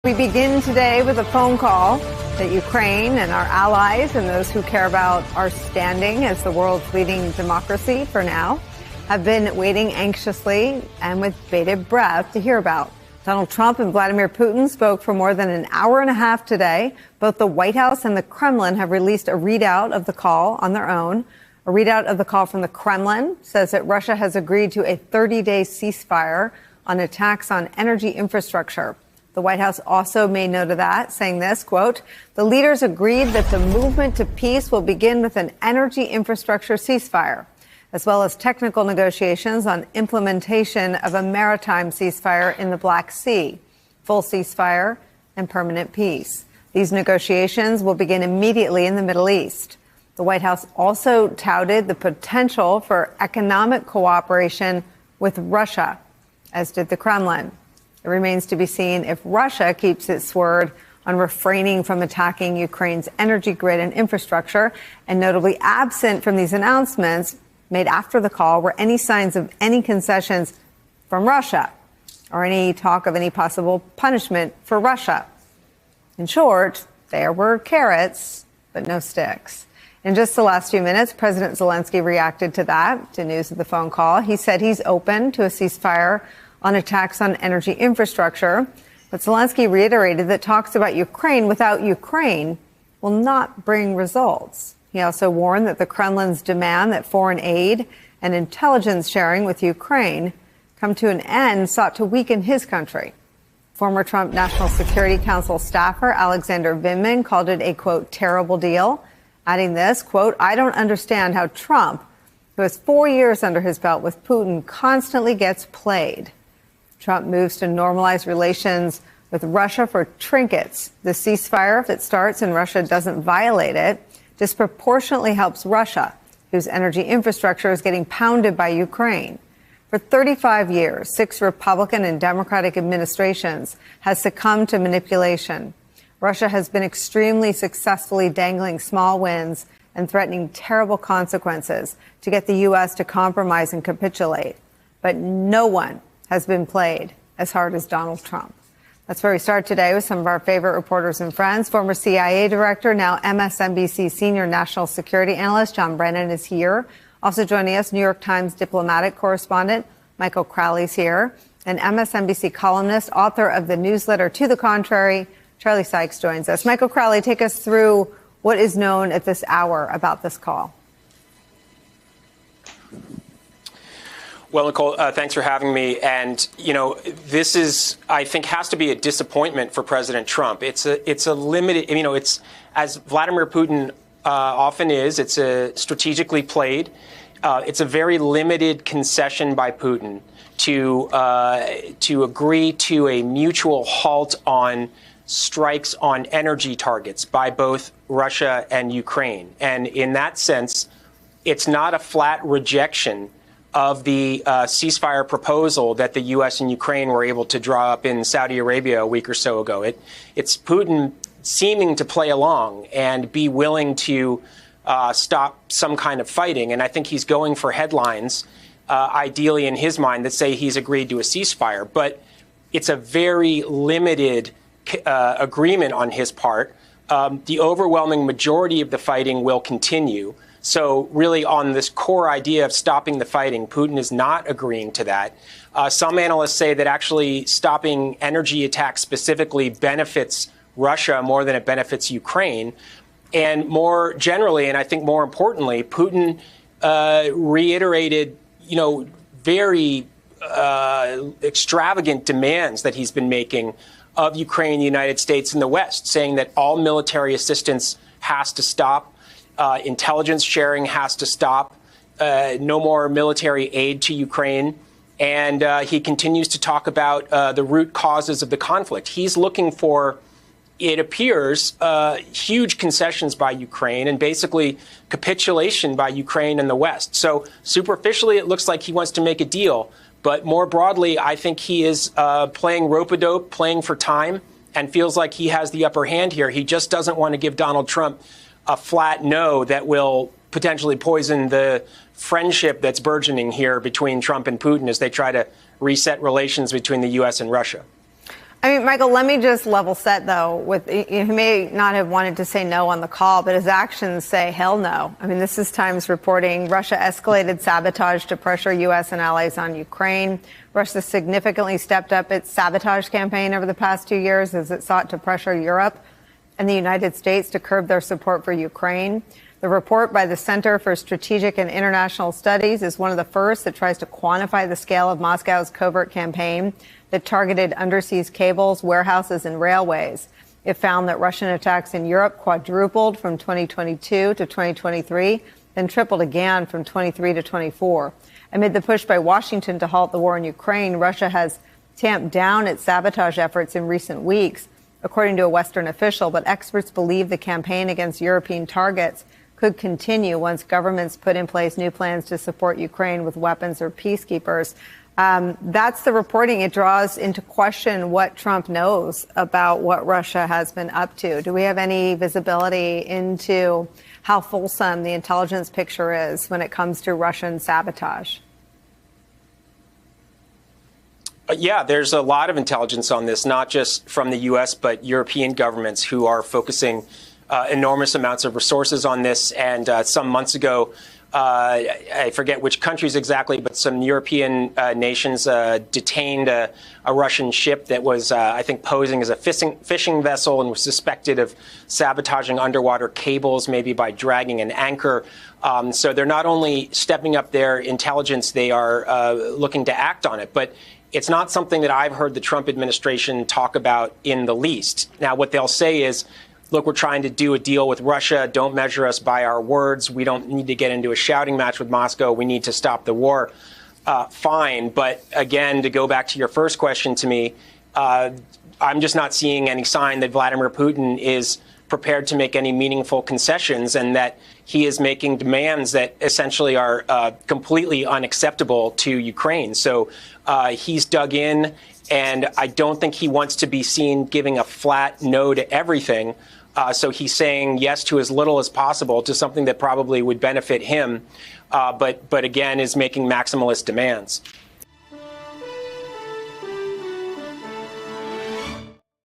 We begin today with a phone call that Ukraine and our allies and those who care about our standing as the world's leading democracy for now have been waiting anxiously and with bated breath to hear about. Donald Trump and Vladimir Putin spoke for more than an hour and a half today. Both the White House and the Kremlin have released a readout of the call on their own. A readout of the call from the Kremlin says that Russia has agreed to a 30-day ceasefire on attacks on energy infrastructure. The White House also made note of that, saying this, quote, the leaders agreed that the movement to peace will begin with an energy infrastructure ceasefire, as well as technical negotiations on implementation of a maritime ceasefire in the Black Sea, full ceasefire and permanent peace. These negotiations will begin immediately in the Middle East. The White House also touted the potential for economic cooperation with Russia, as did the Kremlin. It remains to be seen if Russia keeps its word on refraining from attacking Ukraine's energy grid and infrastructure. And notably absent from these announcements made after the call were any signs of any concessions from Russia or any talk of any possible punishment for Russia. In short, there were carrots, but no sticks. In just the last few minutes, President Zelensky reacted to that, to news of the phone call. He said he's open to a ceasefire on attacks on energy infrastructure. But Zelensky reiterated that talks about Ukraine without Ukraine will not bring results. He also warned that the Kremlin's demand that foreign aid and intelligence sharing with Ukraine come to an end sought to weaken his country. Former Trump National Security Council staffer Alexander Vindman called it a, quote, terrible deal, adding this, quote, I don't understand how Trump, who has 4 years under his belt with Putin, constantly gets played. Trump moves to normalize relations with Russia for trinkets. The ceasefire, if it starts and Russia doesn't violate it, disproportionately helps Russia, whose energy infrastructure is getting pounded by Ukraine. For 35 years, 6 Republican and Democratic administrations has succumbed to manipulation. Russia has been extremely successfully dangling small wins and threatening terrible consequences to get the U.S. to compromise and capitulate. But no one has been played as hard as Donald Trump. That's where we start today with some of our favorite reporters and friends. Former CIA director, now MSNBC senior national security analyst John Brennan is here. Also joining us, New York Times diplomatic correspondent Michael Crowley's here. And MSNBC columnist, author of the newsletter To the Contrary, Charlie Sykes joins us. Michael Crowley, take us through what is known at this hour about this call. Well, Nicole, thanks for having me. And, you know, this is, I think, has to be a disappointment for President Trump. It's a limited, you know, it's, as Vladimir Putin often is, it's a strategically played. It's a very limited concession by Putin to agree to a mutual halt on strikes on energy targets by both Russia and Ukraine. And in that sense, it's not a flat rejection of the ceasefire proposal that the U.S. and Ukraine were able to draw up in Saudi Arabia a week or so ago. It's Putin seeming to play along and be willing to stop some kind of fighting. And I think he's going for headlines, ideally in his mind, that say he's agreed to a ceasefire. But it's a very limited agreement on his part. The overwhelming majority of the fighting will continue. So really on this core idea of stopping the fighting, Putin is not agreeing to that. Some analysts say that actually stopping energy attacks specifically benefits Russia more than it benefits Ukraine. And more generally, and I think more importantly, Putin reiterated, you know, very extravagant demands that he's been making of Ukraine, the United States, and the West, saying that all military assistance has to stop. Intelligence sharing has to stop. No more military aid to Ukraine. And he continues to talk about the root causes of the conflict. He's looking for, it appears, huge concessions by Ukraine and basically capitulation by Ukraine and the West. So superficially, it looks like he wants to make a deal. But more broadly, I think he is playing rope-a-dope, playing for time, and feels like he has the upper hand here. He just doesn't want to give Donald Trump a flat no that will potentially poison the friendship that's burgeoning here between Trump and Putin as they try to reset relations between the U.S. and Russia. I mean, Michael, let me just level set, though, with he may not have wanted to say no on the call, but his actions say hell no. I mean, this is Times reporting Russia escalated sabotage to pressure U.S. and allies on Ukraine. Russia significantly stepped up its sabotage campaign over the past 2 years as it sought to pressure Europe and the United States to curb their support for Ukraine. The report by the Center for Strategic and International Studies is one of the first that tries to quantify the scale of Moscow's covert campaign that targeted underseas cables, warehouses, and railways. It found that Russian attacks in Europe quadrupled from 2022 to 2023, then tripled again from 23 to 24. Amid the push by Washington to halt the war in Ukraine, Russia has tamped down its sabotage efforts in recent weeks, according to a Western official, but experts believe the campaign against European targets could continue once governments put in place new plans to support Ukraine with weapons or peacekeepers. That's the reporting. It draws into question what Trump knows about what Russia has been up to. Do we have any visibility into how fulsome the intelligence picture is when it comes to Russian sabotage? Yeah, there's a lot of intelligence on this, not just from the U.S., but European governments who are focusing enormous amounts of resources on this. And some months ago, I forget which countries exactly, but some European nations detained a Russian ship that was, I think, posing as a fishing vessel and was suspected of sabotaging underwater cables, maybe by dragging an anchor. So they're not only stepping up their intelligence, they are looking to act on it. But it's not something that I've heard the Trump administration talk about in the least. Now, what they'll say is, look, we're trying to do a deal with Russia. Don't measure us by our words. We don't need to get into a shouting match with Moscow. We need to stop the war. Fine. But again, to go back to your first question to me, I'm just not seeing any sign that Vladimir Putin is prepared to make any meaningful concessions and that he is making demands that essentially are completely unacceptable to Ukraine. So he's dug in, and I don't think he wants to be seen giving a flat no to everything. So he's saying yes to as little as possible to something that probably would benefit him, but again is making maximalist demands.